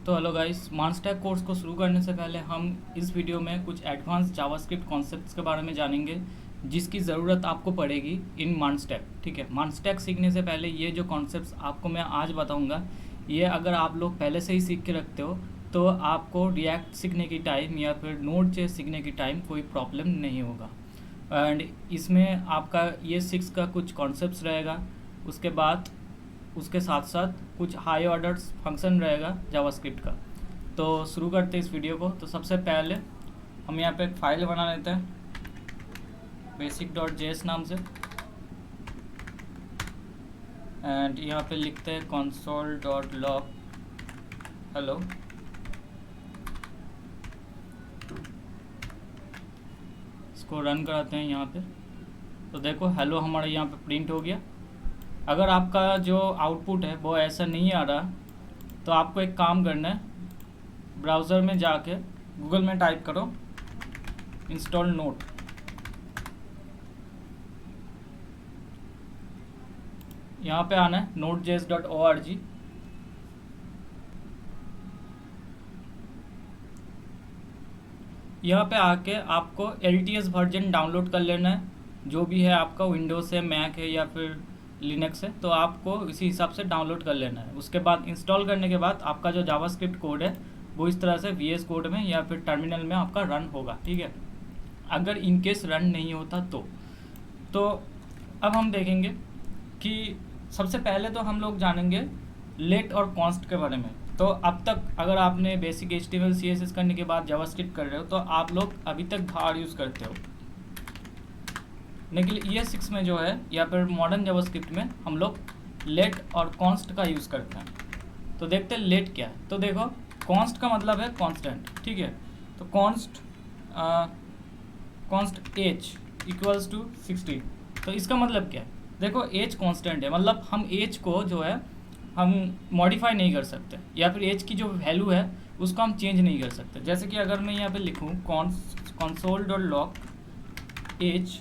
तो hello guys, मानस्टैक course को शुरू करने से पहले हम इस वीडियो में कुछ एडवांस जावास्क्रिप्ट कॉन्सेप्ट्स के बारे में जानेंगे जिसकी ज़रूरत आपको पड़ेगी इन मानस्टैक। ठीक है, मानस्टैक सीखने से पहले ये जो कॉन्सेप्ट्स आपको मैं आज बताऊंगा, ये अगर आप लोग पहले से ही सीख के रखते हो तो आपको रिएक्ट सीखने की टाइम या फिर नोड.जेएस सीखने की टाइम कोई प्रॉब्लम नहीं होगा। एंड इसमें आपका ये 6 का कुछ कॉन्सेप्ट्स रहेगा, उसके बाद उसके साथ साथ कुछ हाई ऑर्डर्स फंक्शन रहेगा जावास्क्रिप्ट का। तो शुरू करते हैं इस वीडियो को। तो सबसे पहले हम यहाँ पे एक फ़ाइल बना लेते हैं basic.js नाम से, एंड यहाँ पे लिखते हैं console.log हेलो। इसको रन कराते हैं यहाँ पे। तो देखो हेलो हमारा यहाँ पे प्रिंट हो गया। अगर आपका जो आउटपुट है वो ऐसा नहीं आ रहा तो आपको एक काम करना है, ब्राउज़र में जाके गूगल में टाइप करो इंस्टॉल नोट। यहाँ पे आना है node.js.org। यहाँ पे आके आपको LTS वर्जन डाउनलोड कर लेना है, जो भी है आपका विंडोज़ है, मैक है या फिर लिनक्स है, तो आपको इसी हिसाब से डाउनलोड कर लेना है। उसके बाद इंस्टॉल करने के बाद आपका जो जावास्क्रिप्ट कोड है वो इस तरह से VS कोड में या फिर टर्मिनल में आपका रन होगा। ठीक है, अगर इनकेस रन नहीं होता तो अब हम देखेंगे कि सबसे पहले तो हम लोग जानेंगे लेट और कॉन्स्ट के बारे में। तो अब तक अगर आपने बेसिक HTML CSS करने के बाद जावास्क्रिप्ट कर रहे हो तो आप लोग अभी तक var यूज़ करते हो, लेकिन ES6 में जो है या फिर मॉडर्न जावास्क्रिप्ट में हम लोग लेट और कॉन्स्ट का यूज़ करते हैं। तो देखते हैं लेट क्या है। तो देखो कॉन्स्ट का मतलब है कांस्टेंट। ठीक है, तो कॉन्स्ट एज इक्वल्स टू 16। तो इसका मतलब क्या है, देखो एज कांस्टेंट है, मतलब हम एज को जो है हम मॉडिफाई नहीं कर सकते, या फिर एज की जो वैल्यू है उसको हम चेंज नहीं कर सकते। जैसे कि अगर मैं यहाँ पे लिखूँ console.log एज,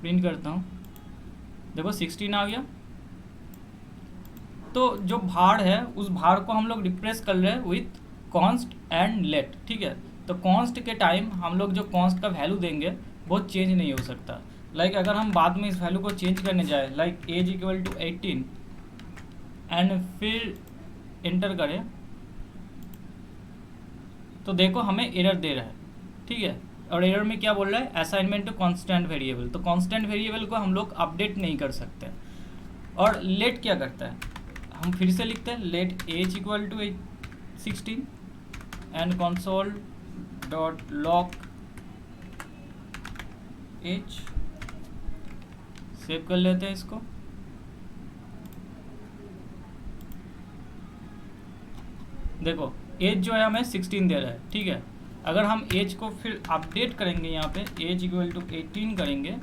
प्रिंट करता हूँ, देखो 16 आ गया। तो जो भार है उस भार को हम लोग रिप्लेस कर रहे हैं विथ कॉन्स्ट एंड लेट। ठीक है, तो कॉन्स्ट के टाइम हम लोग जो कॉन्स्ट का वैल्यू देंगे वो चेंज नहीं हो सकता। लाइक अगर हम बाद में इस वैल्यू को चेंज करने जाए, like age equal to 18 and फिर एंटर करें, तो देखो हमें एरर दे रहा है। ठीक है, और एरर में क्या बोल रहा है, असाइनमेंट टू कांस्टेंट वेरिएबल। तो कांस्टेंट वेरिएबल को हम लोग अपडेट नहीं कर सकते। और लेट क्या करता है, हम फिर से लिखते हैं let age equal to 16 and console.log age, save कर लेते हैं इसको। देखो एज जो है हमें 16 दे रहा है। ठीक है, अगर हम एज को फिर अपडेट करेंगे, यहाँ पे एज इक्वल टू 18 करेंगे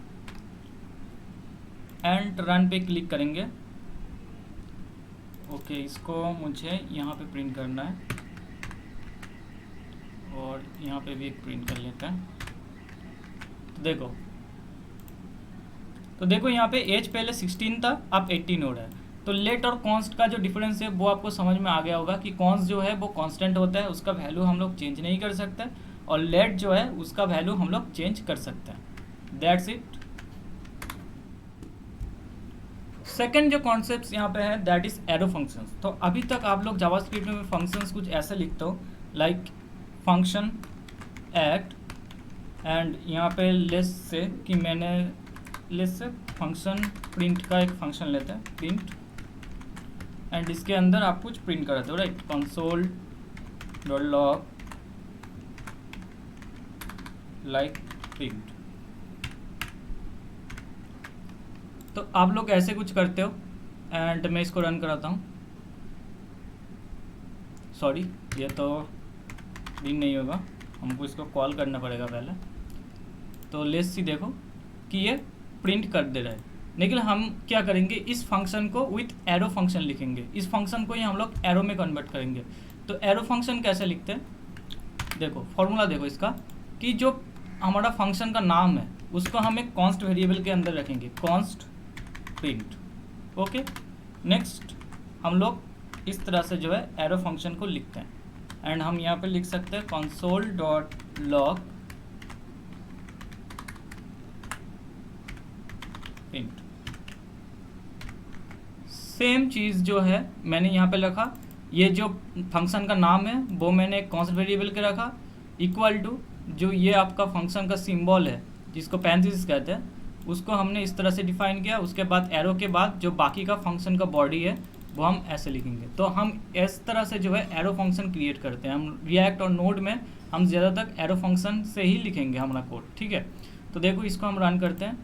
एंड रन पे क्लिक करेंगे। ओके, इसको मुझे यहाँ पे प्रिंट करना है और यहाँ पे भी एक प्रिंट कर लेते हैं। तो देखो यहाँ पे एज पहले 16 था, अब 18 हो रहा है। तो लेट और कॉन्स्ट का जो डिफरेंस है वो आपको समझ में आ गया होगा कि कॉन्स्ट जो है वो कांस्टेंट होता है, उसका वैल्यू हम लोग चेंज नहीं कर सकते, और लेट जो है उसका वैल्यू हम लोग चेंज कर सकते हैं। That's it. सेकेंड जो कॉन्सेप्ट यहाँ पे है दैट इज एरो फंक्शंस। तो अभी तक आप लोग जावास्क्रिप्ट में फंक्शंस कुछ ऐसे लिखते हो, लाइक फंक्शन एक्ट, एंड यहाँ पे लेस से कि मैंने लेस से फंक्शन प्रिंट का एक फंक्शन लेते हैं प्रिंट, एंड इसके अंदर आप कुछ प्रिंट कराते हो, राइट, console.log लाइक प्रिंट। तो आप लोग ऐसे कुछ करते हो, एंड मैं इसको रन कराता हूँ। सॉरी, ये तो प्रिंट नहीं होगा, हमको इसको कॉल करना पड़ेगा पहले। तो लेट्स सी, देखो कि ये प्रिंट कर दे रहा है, लेकिन हम क्या करेंगे, इस फंक्शन को विथ एरो फंक्शन लिखेंगे। इस फंक्शन को ही हम लोग एरो में कन्वर्ट करेंगे। तो एरो फंक्शन कैसे लिखते हैं, देखो फॉर्मूला देखो इसका, कि जो हमारा फंक्शन का नाम है उसको हम एक कॉन्स्ट वेरिएबल के अंदर रखेंगे, कॉन्स्ट प्रिंट। ओके, नेक्स्ट हम लोग इस तरह से जो है एरो फंक्शन को लिखते हैं। एंड हम यहाँ पे लिख सकते हैं console dot log print. Same चीज़ जो है मैंने यहाँ पे लिखा, ये जो फंक्शन का नाम है वो मैंने एक कॉन्स्ट वेरिएबल के रखा, इक्वल टू जो ये आपका फंक्शन का सिंबल है जिसको पैरेंथेसिस कहते हैं उसको हमने इस तरह से डिफाइन किया। उसके बाद एरो के बाद जो बाकी का फंक्शन का बॉडी है वो हम ऐसे लिखेंगे। तो हम इस तरह से जो है एरो फंक्शन क्रिएट करते हैं। हम रिएक्ट और नोड में हम ज़्यादातर एरो फंक्शन से ही लिखेंगे हमारा कोड, ठीक है। तो देखो इसको हम रन करते हैं।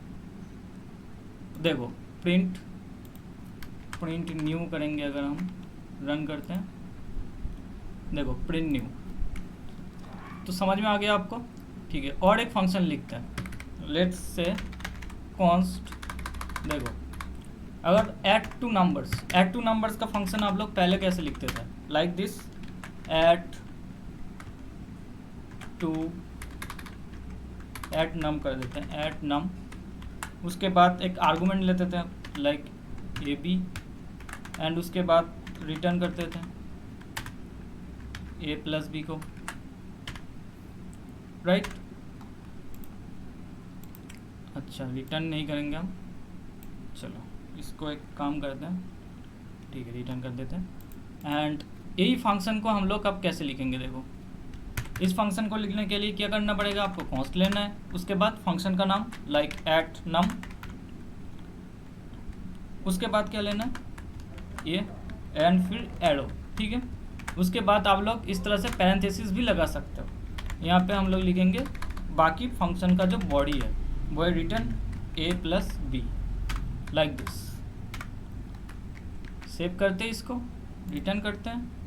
देखो प्रिंट न्यू करेंगे, अगर हम रन करते हैं, देखो प्रिंट न्यू, तो समझ में आ गया आपको, ठीक है। और एक फंक्शन लिखते हैं, लेट्स से कॉन्स्ट, देखो अगर ऐड टू नंबर्स का फंक्शन आप लोग पहले कैसे लिखते थे, लाइक दिस, ऐड नम कर देते हैं, ऐड नम। उसके बाद एक आर्गुमेंट लेते थे लाइक ए बी, एंड उसके बाद रिटर्न करते थे ए प्लस बी को, राइट। अच्छा रिटर्न नहीं करेंगे हम, चलो इसको एक काम करते हैं, ठीक है, रिटर्न कर देते हैं। एंड यही फंक्शन को हम लोग अब कैसे लिखेंगे, देखो इस फंक्शन को लिखने के लिए क्या करना पड़ेगा, आपको कॉन्स्ट लेना है, उसके बाद फंक्शन का नाम लाइक एट नम, उसके बाद क्या लेना है ये, एंड फिर एरो, ठीक है। उसके बाद आप लोग इस तरह से पैरेंथेसिस भी लगा सकते हो। यहाँ पे हम लोग लिखेंगे बाकी फंक्शन का जो बॉडी है वो है return A plus B, like this. Save करते हैं, इसको रिटर्न करते हैं।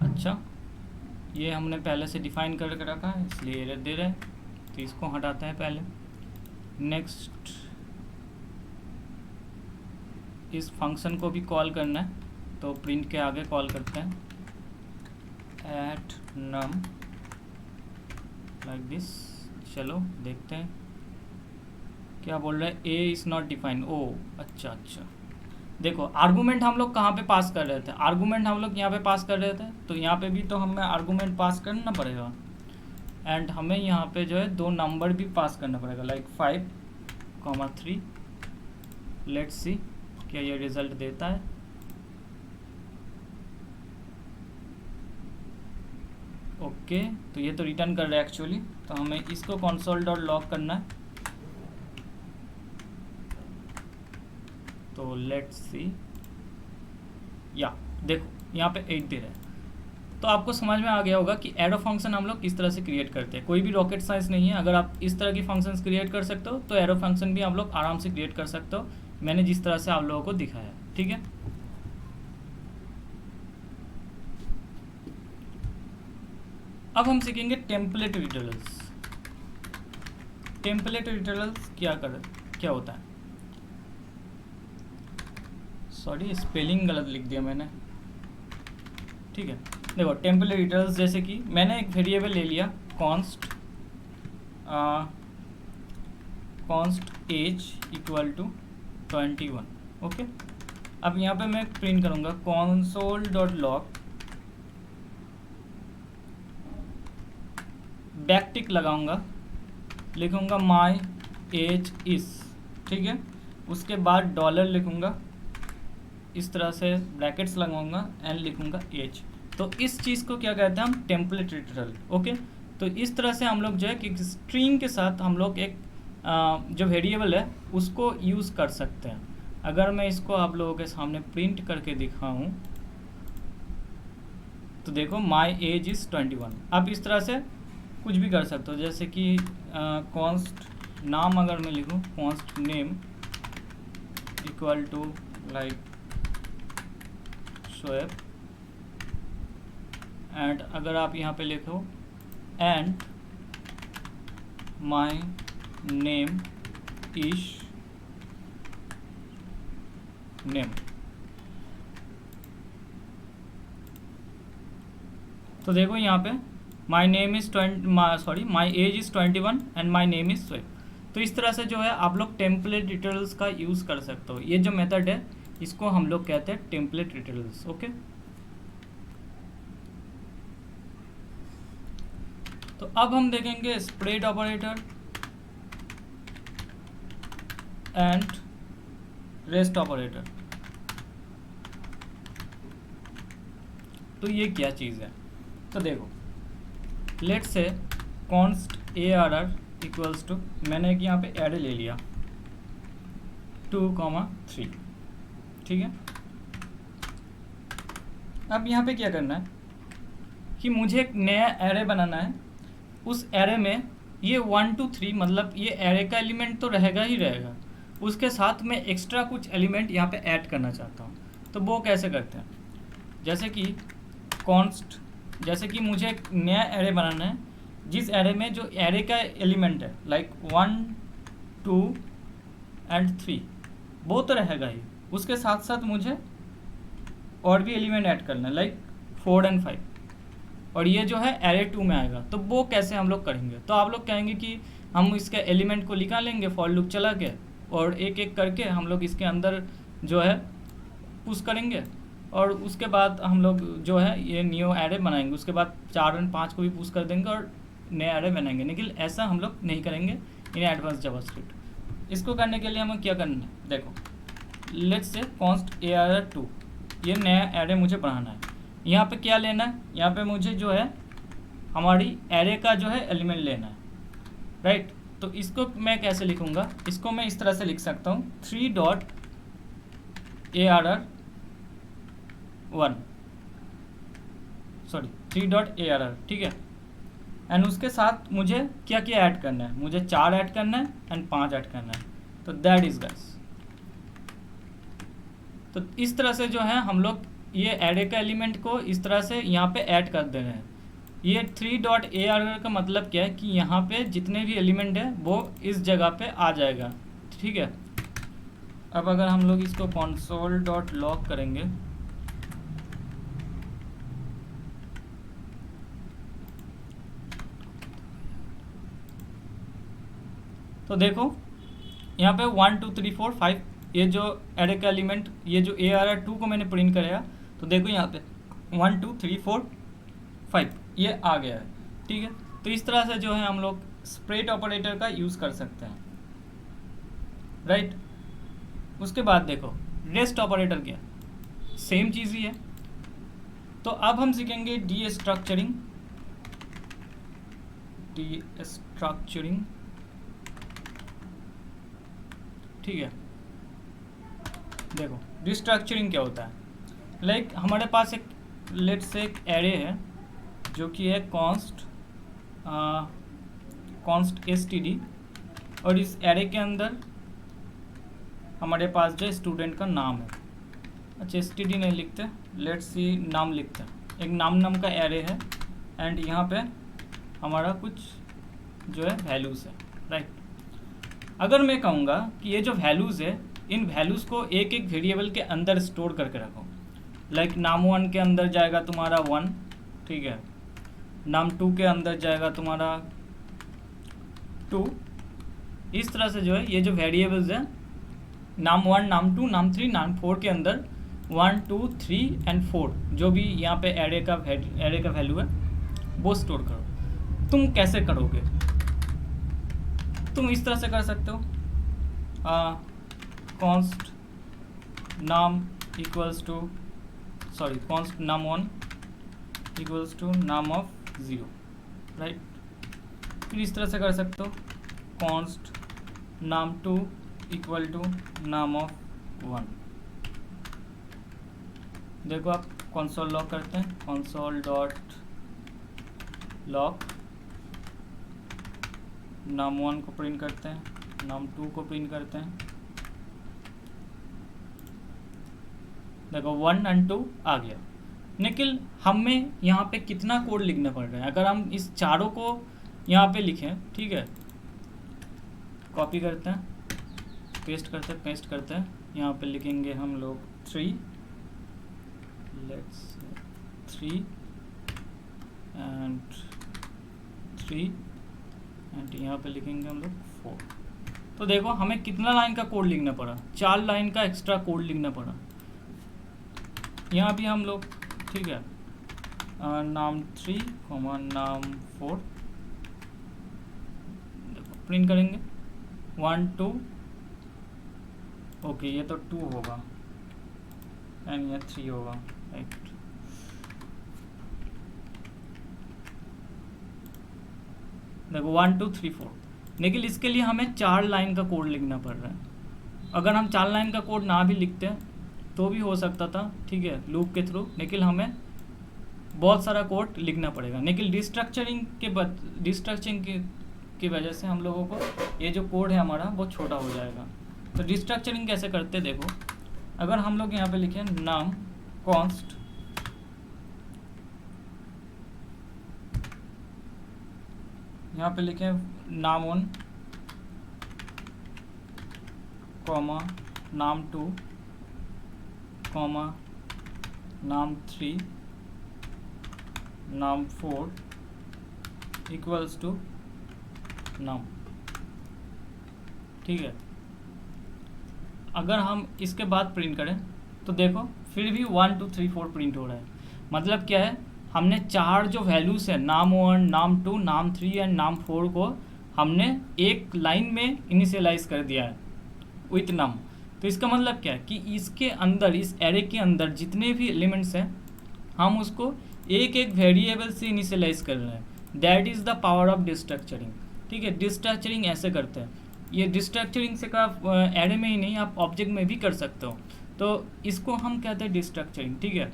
अच्छा ये हमने पहले से डिफाइन करके रखा है इसलिए एरर दे रहा है, तो इसको हटाते हैं पहले। नेक्स्ट इस फंक्शन को भी कॉल करना है, तो प्रिंट के आगे कॉल करते हैं एट नम, लाइक दिस। चलो देखते हैं क्या बोल रहा है, ए इज़ नॉट डिफाइंड। ओ अच्छा, देखो आर्गूमेंट हम लोग कहाँ पे पास कर रहे थे, आर्गूमेंट हम लोग यहाँ पे पास कर रहे थे, तो यहाँ पे भी तो हमें आर्गूमेंट पास करना पड़ेगा। एंड हमें यहाँ पे जो है 2 नंबर भी पास करना पड़ेगा, लाइक 5,3। लेट्स सी क्या ये रिजल्ट देता है। ओके तो ये तो रिटर्न कर रहा है एक्चुअली, तो हमें इसको console डॉट लॉग करना है। तो लेट्स सी, या देखो यहाँ पे 8 दे रहा है। तो आपको समझ में आ गया होगा कि एरो फंक्शन हम लोग किस तरह से क्रिएट करते हैं। कोई भी रॉकेट साइंस नहीं है, अगर आप इस तरह की फंक्शंस क्रिएट कर सकते हो तो एरो फंक्शन भी आप लोग आराम से क्रिएट कर सकते हो, मैंने जिस तरह से आप लोगों को दिखाया, ठीक है। अब हम सीखेंगे टेम्पलेट रिटर्नल्स। टेम्पलेट रिटर्नल्स क्या होता है, सॉरी स्पेलिंग गलत लिख दिया मैंने, ठीक है। देखो टेम्पलेट रिटर्नल्स जैसे कि मैंने एक वेरिएबल ले लिया const age equal to 21, okay. अब यहाँ पे मैं प्रिंट करूँगा console dot log, back tick लगाऊंगा, लिखूंगा माई एज इस, ठीक है। उसके बाद डॉलर लिखूंगा, इस तरह से ब्रैकेट्स लगाऊंगा एंड लिखूंगा एज। तो इस चीज़ को क्या कहते हैं हम, टेम्पलेट रिटर्नल, ओके। तो इस तरह से हम लोग जो है कि स्ट्रिंग के साथ हम लोग एक जो वेरिएबल है उसको यूज़ कर सकते हैं। अगर मैं इसको आप लोगों के सामने प्रिंट करके दिखाऊं तो देखो माई एज इज़ 21। आप इस तरह से कुछ भी कर सकते हो, जैसे कि कॉन्स्ट नाम अगर मैं लिखूं const name equal to like Shoaib, and अगर आप यहाँ पे लिखो and my name is name, तो देखो यहाँ पे my name is my age is 21 and my name is Shoaib. तो इस तरह से जो है आप लोग टेम्पलेट डिटेल्स का यूज़ कर सकते हो। ये जो मेथड है इसको हम लोग कहते हैं टेम्पलेट रिटर्नर्स। ओके, तो अब हम देखेंगे spread operator and rest operator. तो ये क्या चीज़ है, तो देखो let's say const ARR equals to, मैंने एक यहाँ पे एरे ले लिया 2,3, ठीक है। अब यहाँ पे क्या करना है कि मुझे एक नया एरे बनाना है। उस एरे में ये 1 2 3 मतलब ये एरे का एलिमेंट तो रहेगा ही रहेगा, उसके साथ में एक्स्ट्रा कुछ एलिमेंट यहाँ पे ऐड करना चाहता हूँ। तो वो कैसे करते हैं, जैसे कि कॉन्स्ट, जैसे कि मुझे एक नया एरे बनाना है जिस एरे में जो एरे का एलिमेंट है लाइक 1 2 एंड 3 वो तो रहेगा ही, उसके साथ साथ मुझे और भी एलिमेंट ऐड करना है लाइक 4 एंड 5, और ये जो है एरे 2 में आएगा। तो वो कैसे हम लोग करेंगे, तो आप लोग कहेंगे कि हम इसके एलिमेंट को निकालेंगे फॉर लूप चला के, और एक एक करके हम लोग इसके अंदर जो है पुश करेंगे, और उसके बाद हम लोग जो है ये न्यू एरे बनाएंगे। उसके बाद 4 और 5 को भी पुश कर देंगे और नया एरे बनाएंगे। लेकिन ऐसा हम लोग नहीं करेंगे इन एडवांस जावास्क्रिप्ट। इसको करने के लिए हमें क्या करना है, देखो लेट्स से कॉन्स्ट ARR 2, ये नया एरे मुझे बनाना है। यहाँ पे क्या लेना है, यहाँ पे मुझे जो है हमारी एरे का जो है एलिमेंट लेना है, राइट। तो इसको मैं कैसे लिखूँगा, इसको मैं इस तरह से लिख सकता हूँ 3.ARR1, सॉरी 3.ARR, ठीक है। एंड उसके साथ मुझे क्या क्या ऐड करना है, मुझे 4 ऐड करना है एंड 5 ऐड करना है। तो दैट इज गाइस, तो इस तरह से जो है हम लोग ये एरे का एलिमेंट को इस तरह से यहाँ पे ऐड कर दे रहे हैं। ये 3.ARR का मतलब क्या है कि यहाँ पे जितने भी एलिमेंट है वो इस जगह पे आ जाएगा, ठीक है। अब अगर हम लोग इसको console.log करेंगे तो देखो यहाँ पे 1 2 3 4 5 ये जो एरे का एलिमेंट, ये जो ARR 2 को मैंने प्रिंट कराया, तो देखो यहाँ पे 1 2 3 4 5 ये आ गया है, ठीक है। तो इस तरह से जो है हम लोग स्प्रेड ऑपरेटर का यूज़ कर सकते हैं, राइट। उसके बाद देखो रेस्ट ऑपरेटर क्या, सेम चीज़ ही है। तो अब हम सीखेंगे डीस्ट्रक्चरिंग, ठीक है। देखो डिस्ट्रक्चरिंग क्या होता है, लाइक हमारे पास एक लेट्स से एक एरे है जो कि है कॉन्स्ट std, और इस एरे के अंदर हमारे पास जो स्टूडेंट का नाम है, अच्छा std नहीं लिखते, लेट्स सी नाम लिखते हैं। एक नाम का एरे है एंड यहाँ पे हमारा कुछ जो है वैल्यूज़ है, राइट। अगर मैं कहूँगा कि ये जो वैल्यूज़ है इन वैल्यूज़ को एक एक वेरिएबल के अंदर स्टोर करके रखो, लाइक नाम 1 के अंदर जाएगा तुम्हारा 1, ठीक है, नाम 2 के अंदर जाएगा तुम्हारा 2, इस तरह से जो है ये जो वेरिएबल्स है नाम 1 नाम 2 नाम 3 नाम 4 के अंदर 1 2 3 एंड 4 जो भी यहाँ पे एरे का वैल्यू है वो स्टोर करो। तुम कैसे करोगे, तुम इस तरह से कर सकते हो, कॉन्स्ट नाम इक्वल्स टू कॉन्स्ट नाम 1 इक्वल्स टू नाम ऑफ 0, राइट। फिर इस तरह से कर सकते हो कॉन्स्ट नाम 2 इक्वल टू नाम ऑफ 1। देखो आप कंसोल लॉग करते हैं, console.log नाम 1 को प्रिंट करते हैं, नाम 2 को प्रिंट करते हैं, देखो 1 एंड 2 आ गया। लेकिन हमें यहाँ पे कितना कोड लिखना पड़ रहा है, अगर हम इस चारों को यहाँ पे लिखें, ठीक है, कॉपी करते हैं पेस्ट करते हैं, यहाँ पे लिखेंगे हम लोग 3 एंड यहाँ पे लिखेंगे हम लोग 4। तो देखो हमें कितना लाइन का कोड लिखना पड़ा, 4 लाइन का एक्स्ट्रा कोड लिखना पड़ा। यहाँ भी हम लोग ठीक है नाम 3 नाम 4 देखो प्रिंट करेंगे 1 2 ओके, ये तो 2 होगा एंड ये 3 होगा राइट। देखो 1 2 3 4, लेकिन इसके लिए हमें 4 लाइन का कोड लिखना पड़ रहा है। अगर हम 4 लाइन का कोड ना भी लिखते तो भी हो सकता था ठीक है लूप के थ्रू, लेकिन हमें बहुत सारा कोड लिखना पड़ेगा। लेकिन डिस्ट्रक्चरिंग की वजह से हम लोगों को ये जो कोड है हमारा वो छोटा हो जाएगा। तो डिस्ट्रक्चरिंग कैसे करते देखो, अगर हम लोग यहाँ पे लिखें नाम कॉन्स्ट यहाँ पे लिखें नाम 1 कॉमा नाम 2 कॉमा नाम 3 नाम 4 इक्वल्स टू नाम, ठीक है। अगर हम इसके बाद प्रिंट करें तो देखो फिर भी 1 2 3 4 प्रिंट हो रहा है। मतलब क्या है, हमने 4 जो वैल्यूज़ है नाम 1 नाम 2 नाम 3 एंड नाम 4 को हमने एक लाइन में इनिशियलाइज कर दिया है विथ नम। तो इसका मतलब क्या है कि इसके अंदर इस एरे के अंदर जितने भी एलिमेंट्स हैं हम उसको एक एक वेरिएबल से इनिशियलाइज कर रहे हैं। That is the power of destructuring, ठीक है। डिस्ट्रक्चरिंग ऐसे करते हैं, ये डिस्ट्रक्चरिंग से का एरे में ही नहीं आप ऑब्जेक्ट में भी कर सकते हो। तो इसको हम कहते हैं डिस्ट्रक्चरिंग, ठीक है।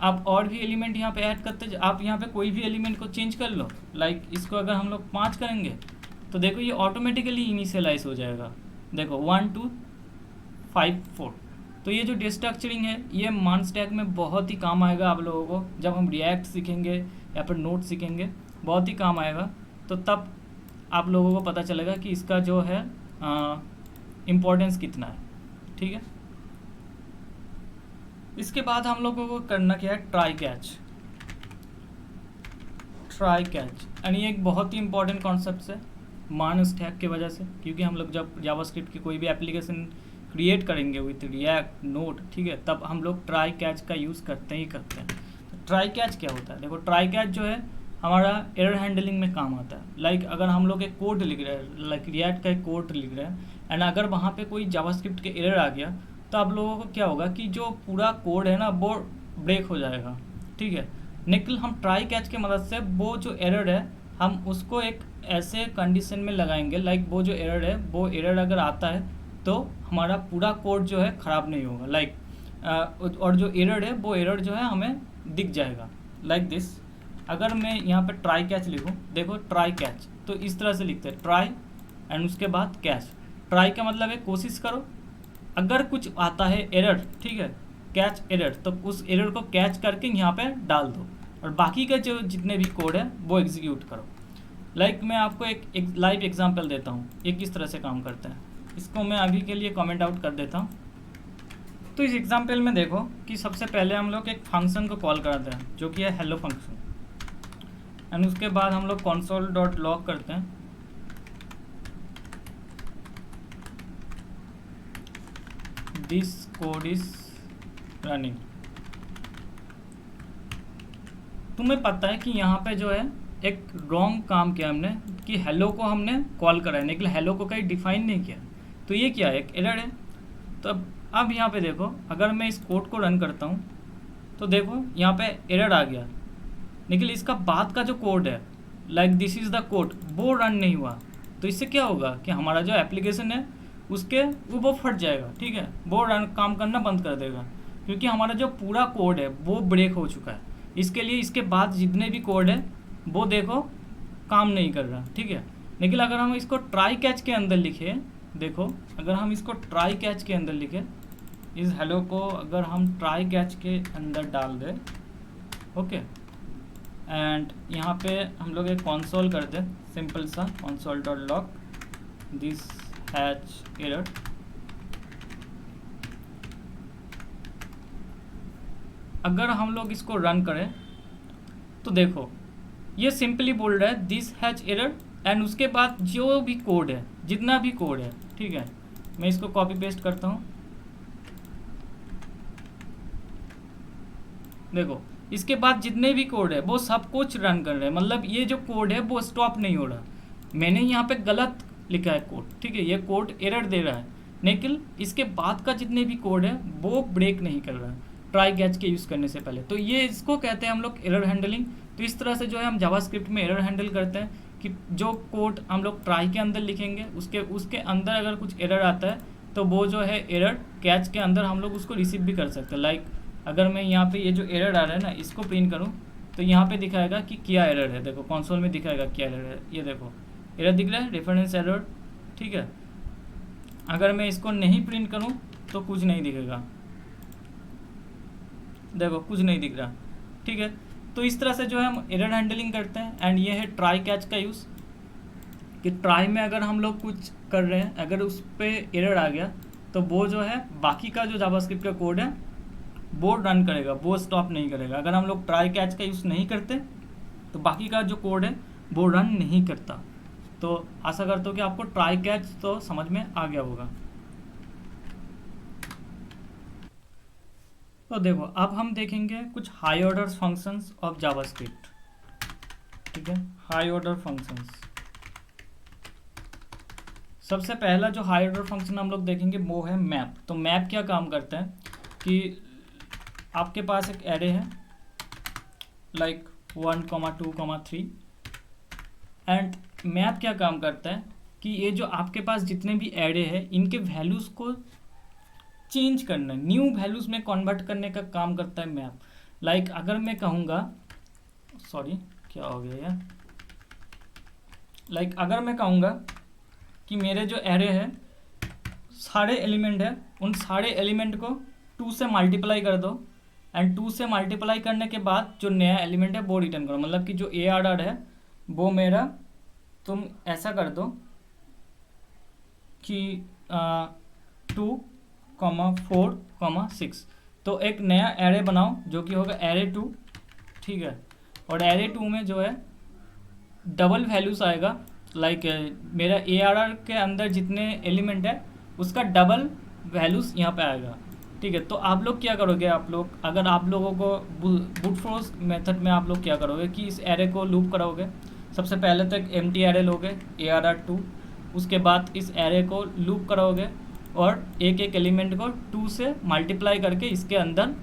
आप और भी एलिमेंट यहाँ पे ऐड करते, आप यहाँ पे कोई भी एलिमेंट को चेंज कर लो। लाइक इसको अगर हम लोग 5 करेंगे तो देखो ये ऑटोमेटिकली इनिशियलाइज हो जाएगा। देखो 1 2 5 4। तो ये जो डिस्ट्रक्चरिंग है ये मान स्टैक में बहुत ही काम आएगा आप लोगों को। जब हम रिएक्ट सीखेंगे या फिर नोड सीखेंगे बहुत ही काम आएगा। तो तब आप लोगों को पता चलेगा कि इसका जो है इम्पोर्टेंस कितना है, ठीक है। इसके बाद हम लोगों को करना क्या है, ट्राई कैच। ट्राई कैच यानी एक बहुत ही इंपॉर्टेंट कॉन्सेप्ट है मान स्टैक की वजह से, क्योंकि हम लोग जब जावास्क्रिप्ट की कोई भी एप्लीकेशन क्रिएट करेंगे विथ रिएक्ट नोड, ठीक है, तब हम लोग ट्राई कैच का यूज़ करते ही करते हैं। तो ट्राई कैच क्या होता है, देखो ट्राई कैच जो है हमारा एरर हैंडलिंग में काम आता है। लाइक अगर हम लोग एक कोड लिख रहे हैं, लाइक रिएक्ट का एक कोड लिख रहे हैं एंड अगर वहाँ पे कोई जावास्क्रिप्ट के एरर आ गया तो आप लोगों को क्या होगा कि जो पूरा कोड है ना वो ब्रेक हो जाएगा, ठीक है। लेकिन हम ट्राई कैच की मदद से वो जो एरर है हम उसको एक ऐसे कंडीशन में लगाएंगे, लाइक वो जो एरर है वो एरर अगर आता है तो हमारा पूरा कोड जो है ख़राब नहीं होगा। लाइक और जो एरर है वो एरर जो है हमें दिख जाएगा लाइक दिस। अगर मैं यहाँ पे ट्राई कैच लिखूँ, देखो ट्राई कैच तो इस तरह से लिखते हैं ट्राई एंड उसके बाद कैच। ट्राई का मतलब है कोशिश करो, अगर कुछ आता है एरर, ठीक है, कैच एरर, तो उस एरर को कैच करके यहाँ पे डाल दो और बाकी का जो जितने भी कोड है वो एग्जीक्यूट करो। लाइक मैं आपको एक लाइव एग्जांपल देता हूँ ये किस तरह से काम करता है। इसको मैं अभी के लिए कमेंट आउट कर देता हूँ। तो इस एग्जांपल में देखो कि सबसे पहले हम लोग एक फंक्शन को कॉल करते हैं जो कि है हेलो फंक्शन एंड उसके बाद हम लोग console.log करते हैं। This code is running. तुम्हें पता है कि यहाँ पे जो है एक रॉन्ग काम किया हमने कि हेलो को हमने कॉल करा है लेकिन हेलो को कहीं डिफाइन नहीं किया। तो ये क्या है, एक एरर है। तो अब यहाँ पे देखो अगर मैं इस कोड को रन करता हूँ तो देखो यहाँ पे एरर आ गया, लेकिन इसका बाद का जो कोड है like this is the code वो रन नहीं हुआ। तो इससे क्या होगा कि हमारा जो एप्लीकेशन है उसके वो फट जाएगा, ठीक है, वो रन काम करना बंद कर देगा क्योंकि हमारा जो पूरा कोड है वो ब्रेक हो चुका है। इसके लिए इसके बाद जितने भी कोड है वो देखो काम नहीं कर रहा, ठीक है। लेकिन अगर हम इसको ट्राई कैच के अंदर लिखे, देखो अगर हम इसको ट्राई कैच के अंदर लिखे, इस हेलो को अगर हम ट्राई कैच के अंदर डाल दें, ओके, एंड यहाँ पे हम लोग एक कंसोल कर दें सिंपल सा console.log दिस हैच एरर। अगर हम लोग इसको रन करें तो देखो ये सिंपली बोल रहा है दिस हैच एरर एंड उसके बाद जो भी कोड है, जितना भी कोड है, ठीक है, मैं इसको कॉपी पेस्ट करता हूँ। देखो इसके बाद जितने भी कोड है वो सब कुछ रन कर रहे हैं, मतलब ये जो कोड है वो स्टॉप नहीं हो रहा। मैंने यहाँ पे गलत लिखा है कोड, ठीक है, ये कोड एरर दे रहा है, लेकिन इसके बाद का जितने भी कोड है वो ब्रेक नहीं कर रहा है ट्राई कैच के यूज़ करने से पहले। तो ये इसको कहते हैं हम लोग एरर हैंडलिंग। तो इस तरह से जो है हम जावास्क्रिप्ट में एरर हैंडल करते हैं कि जो कोड हम लोग ट्राई के अंदर लिखेंगे उसके अंदर अगर कुछ एरर आता है तो वो जो है एरर कैच के अंदर हम लोग उसको रिसीव भी कर सकते हैं। लाइक अगर मैं यहाँ पे ये जो एरर आ रहा है ना, इसको प्रिंट करूँ तो यहाँ पे दिखाएगा कि क्या एरर है। देखो कंसोल में दिखाएगा क्या एरर है, ये देखो एरर दिख रहा है, रेफरेंस एरर, ठीक है। अगर मैं इसको नहीं प्रिंट करूँ तो कुछ नहीं दिखेगा, देखो कुछ नहीं दिख रहा, ठीक है। तो इस तरह से जो है हम एरर हैंडलिंग करते हैं। एंड ये है ट्राई कैच का यूज़, कि ट्राई में अगर हम लोग कुछ कर रहे हैं, अगर उस पर एरर आ गया तो वो जो है बाकी का जो जावास्क्रिप्ट का कोड है वो रन करेगा, वो स्टॉप नहीं करेगा। अगर हम लोग ट्राई कैच का यूज़ नहीं करते तो बाकी का जो कोड है वो रन नहीं करता। तो आशा करता हूँ कि आपको ट्राई कैच तो समझ में आ गया होगा। तो देखो अब हम देखेंगे कुछ high order functions of JavaScript, ठीक है, हाई ऑर्डर फंक्शंस। सबसे पहला जो हाई ऑर्डर फंक्शन हम लोग देखेंगे वो है मैप। तो मैप क्या काम करता है कि आपके पास एक एरे है लाइक 1, 2, 3 एंड मैप क्या काम करता है कि ये जो आपके पास जितने भी एरे हैं इनके वैल्यूज़ को चेंज करना, न्यू वैल्यूज़ में कन्वर्ट करने का काम करता है मैप। लाइक अगर मैं कहूँगा, सॉरी क्या हो गया यार, लाइक अगर मैं कहूँगा कि मेरे जो एरे है सारे एलिमेंट है, उन सारे एलिमेंट को 2 से मल्टीप्लाई कर दो एंड 2 से मल्टीप्लाई करने के बाद जो नया एलिमेंट है वो रिटर्न करो। मतलब कि जो ARR है वो मेरा, तुम ऐसा कर दो कि 2, 4, 6, तो एक नया एरे बनाओ जो कि होगा एरे 2, ठीक है। और एरे 2 में जो है डबल वैल्यूज़ आएगा, लाइक मेरा ARR के अंदर जितने एलिमेंट है उसका डबल वैल्यूज़ यहाँ पे आएगा, ठीक है। तो आप लोग क्या करोगे, आप लोग अगर आप लोगों को ब्रूट फोर्स मेथड में आप लोग क्या करोगे कि इस एरे को लूप कराओगे। सबसे पहले तो एक एम्प्टी एरे लोगे ARR2, उसके बाद इस एरे को लूप कराओगे और एक एक एलिमेंट को 2 से मल्टीप्लाई करके इसके अंदर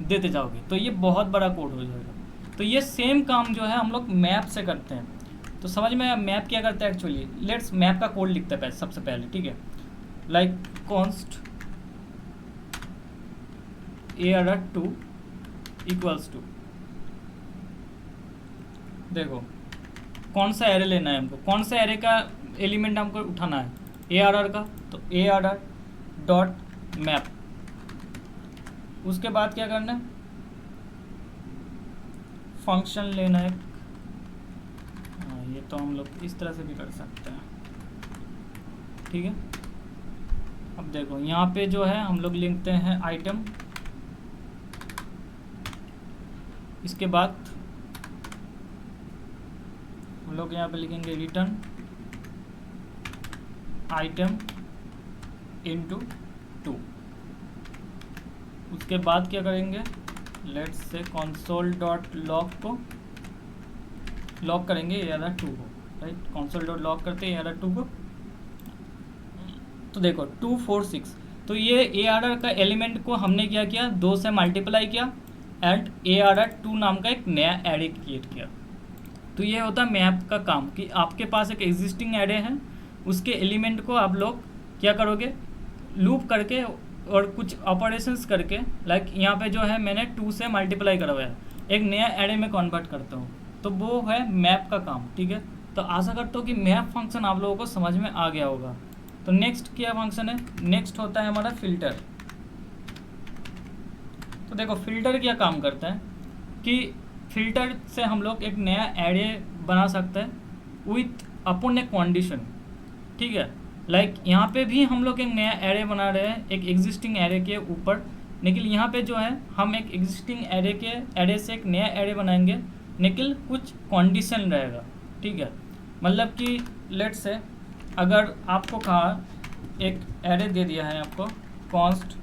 देते जाओगे, तो ये बहुत बड़ा कोड हो जाएगा। तो ये सेम काम जो है हम लोग मैप से करते हैं। तो समझ में मैप क्या करता है एक्चुअली। लेट्स मैप का कोड लिखते हैं सबसे पहले, ठीक है। Like const ARR2 equals to, देखो कौन सा एरे लेना है हमको, कौन सा एरे का एलिमेंट हमको उठाना है, ARR का, तो ARR डॉट मैप। उसके बाद क्या करना है, फंक्शन लेना है। हाँ ये तो हम लोग इस तरह से भी कर सकते हैं, ठीक है। अब देखो यहाँ पे जो है हम लोग लिखते हैं आइटम, इसके बाद हम लोग यहाँ पे लिखेंगे रिटर्न आइटम इनटू 2। उसके बाद क्या करेंगे, let's say console dot log को लॉग करेंगे ARR2 को, राइट। कंसोल डॉट लॉग करते हैं ARR2 को। तो देखो 2, 4, 6, तो ये ARR का एलिमेंट को हमने क्या किया, 2 से मल्टीप्लाई किया एंड ARR2 नाम का एक नया एरे क्रिएट किया। तो ये होता है मैप का काम कि आपके पास एक एग्जिस्टिंग एरे है, उसके एलिमेंट को आप लोग क्या करोगे, लूप करके और कुछ ऑपरेशंस करके, लाइक यहाँ पे जो है मैंने 2 से मल्टीप्लाई करा हुआ है, एक नया एरे में कन्वर्ट करता हूँ। तो वो है मैप का काम, ठीक है। तो आशा करता हूँ कि मैप फंक्शन आप लोगों को समझ में आ गया होगा। तो नेक्स्ट क्या फंक्शन है, नेक्स्ट होता है हमारा फिल्टर। तो देखो फिल्टर क्या काम करता है कि फिल्टर से हम लोग एक नया एरे बना सकते हैं विथ अपॉन ए कंडीशन, ठीक है। लाइक यहाँ पे भी हम लोग एक नया एरे बना रहे हैं एक एग्जिस्टिंग एरे के ऊपर, लेकिन यहाँ पे जो है हम एक एग्जिस्टिंग एरे से एक नया एरे बनाएंगे, लेकिन कुछ कंडीशन रहेगा, ठीक है। मतलब कि लेट से अगर आपको कहा एक एरे दे दिया है आपको कॉन्स्ट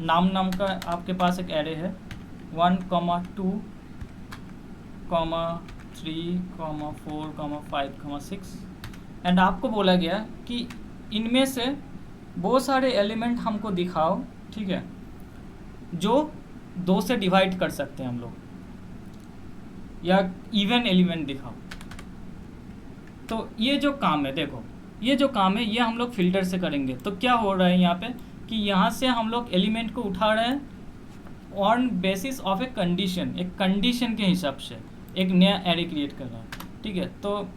नाम का आपके पास एक एरे है 1, 2, 3, 4, 5, 6 एंड आपको बोला गया कि इनमें से बहुत सारे एलिमेंट हमको दिखाओ, ठीक है, जो 2 से डिवाइड कर सकते हैं हम लोग, या इवन एलिमेंट दिखाओ। तो ये जो काम है, देखो ये जो काम है ये हम लोग फिल्टर से करेंगे। तो क्या हो रहा है यहाँ पे कि यहाँ से हम लोग एलिमेंट को उठा रहे हैं on basis of a condition, एक कंडीशन के हिसाब से एक नया एरे क्रिएट कर रहा है, ठीक है। तो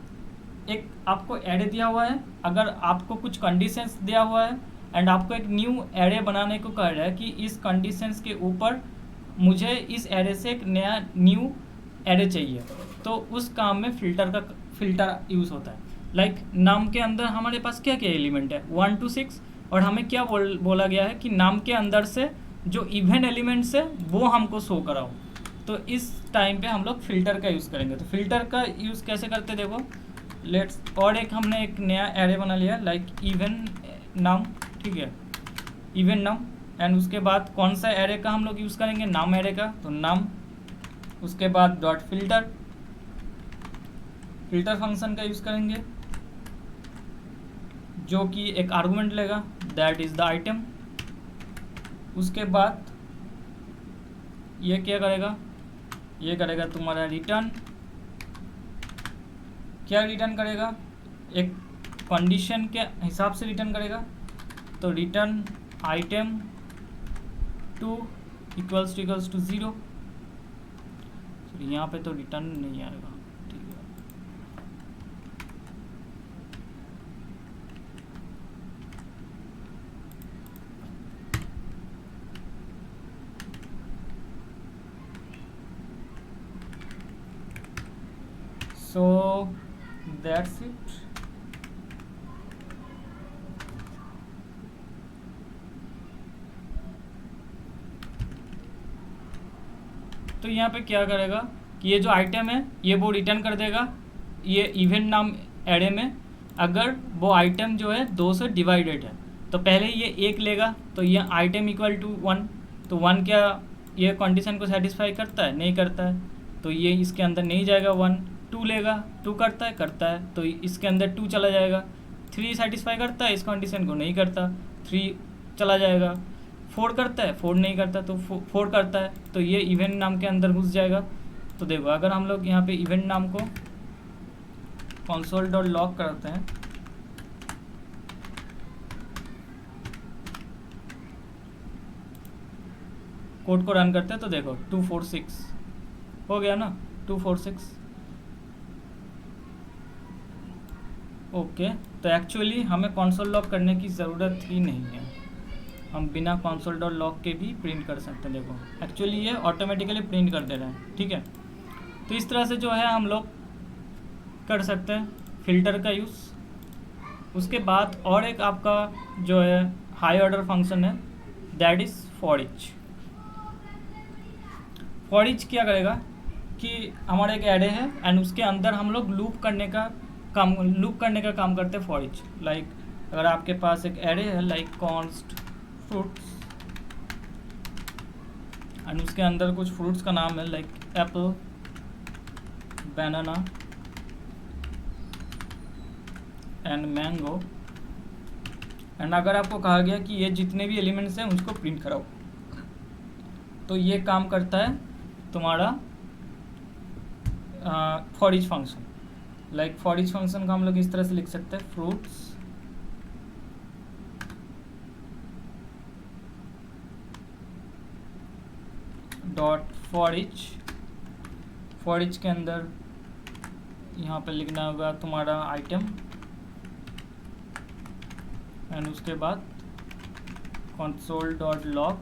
एक आपको एरे दिया हुआ है, अगर आपको कुछ कंडीशंस दिया हुआ है एंड आपको एक न्यू एरे बनाने को कह रहा है कि इस कंडीशंस के ऊपर मुझे इस एरे से एक नया न्यू एरे चाहिए, तो उस काम में फिल्टर यूज़ होता है। लाइक नाम के अंदर हमारे पास क्या क्या एलिमेंट है 1 to 6 और हमें क्या बोला गया है कि नाम के अंदर से जो इवन एलिमेंट्स है वो हमको शो कराओ। तो इस टाइम पे हम लोग फ़िल्टर का यूज़ करेंगे। तो फिल्टर का यूज़ कैसे करते देखो, लेट्स और हमने एक नया एरे बना लिया लाइक इवन नाम, ठीक है, इवन नाम एंड उसके बाद कौन सा एरे का हम लोग यूज़ करेंगे, नाम एरे का, तो नाम, उसके बाद डॉट फिल्टर फंक्शन का यूज़ करेंगे जो कि एक आर्गुमेंट लेगा दैट इज़ द आइटम। उसके बाद ये क्या करेगा, ये करेगा तुम्हारा रिटर्न। क्या रिटर्न करेगा, एक कंडीशन के हिसाब से रिटर्न करेगा, तो रिटर्न आइटम 2 इक्वल्स टू 0। यहाँ पे तो रिटर्न नहीं आएगा, ठीक है। So that's it. तो यहाँ पे क्या करेगा कि ये जो आइटम है ये वो रिटर्न कर देगा ये इवेंट नाम एरे में, अगर वो आइटम जो है 2 से डिवाइडेड है। तो पहले ये 1 लेगा, तो ये आइटम इक्वल टू 1, तो 1 क्या ये कंडीशन को सेटिस्फाई करता है, नहीं करता है, तो ये इसके अंदर नहीं जाएगा। 1 2 लेगा, 2 करता है, तो इसके अंदर 2 चला जाएगा। 3 सेटिस्फाई करता है इस कंडीशन को, नहीं करता, 3 चला जाएगा। 4 करता है, 4 नहीं करता, तो 4 करता है, तो ये इवेंट नाम के अंदर घुस जाएगा। तो देखो अगर हम लोग यहाँ पे इवेंट नाम को console.log करते हैं, कोड को रन करते हैं, तो देखो 246 हो गया ना, 246। ओके, तो एक्चुअली हमें console.log करने की ज़रूरत ही नहीं है, हम बिना console.log के भी प्रिंट कर सकते हैं। देखो एक्चुअली ये ऑटोमेटिकली प्रिंट कर दे रहा है, ठीक है। तो इस तरह से जो है हम लोग कर सकते हैं फ़िल्टर का यूज़। उसके बाद और एक आपका जो है हाई ऑर्डर फंक्शन है that is for each. For each क्या करेगा कि हमारा एक एरे है एंड उसके अंदर हम लोग लूप करने का काम करते हैं फॉर ईच। लाइक अगर आपके पास एक एरे है लाइक कॉन्स्ट फ्रूट्स एंड उसके अंदर कुछ फ्रूट्स का नाम है like Apple, banana and mango, and अगर आपको कहा गया कि ये जितने भी एलिमेंट्स हैं उसको प्रिंट कराओ, तो ये काम करता है तुम्हारा for each function. Like for each function का हम लोग इस तरह से लिख सकते हैं फ्रूट्स डॉट फॉर ईच के अंदर यहाँ पे लिखना होगा तुम्हारा आइटम एंड उसके बाद console.log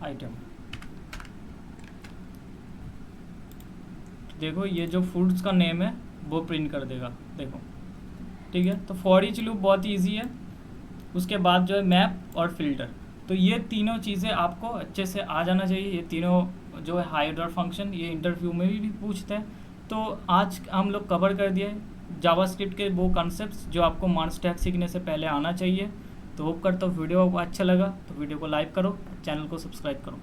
आइटम। देखो ये जो फ्रूट्स का नेम है वो प्रिंट कर देगा, देखो, ठीक है। तो फॉर ईच लूप बहुत ही ईजी है। उसके बाद जो है मैप और फिल्टर, तो ये तीनों चीज़ें आपको अच्छे से आ जाना चाहिए। ये तीनों जो है हाई ऑर्डर फंक्शन, ये इंटरव्यू में भी पूछता है। तो आज हम लोग कवर कर दिए जावास्क्रिप्ट के वो कॉन्सेप्ट्स जो आपको मार्न स्टैक सीखने से पहले आना चाहिए। तो होप करता हूँ वीडियो आपको अच्छा लगा, तो वीडियो को लाइक करो, चैनल को सब्सक्राइब करो।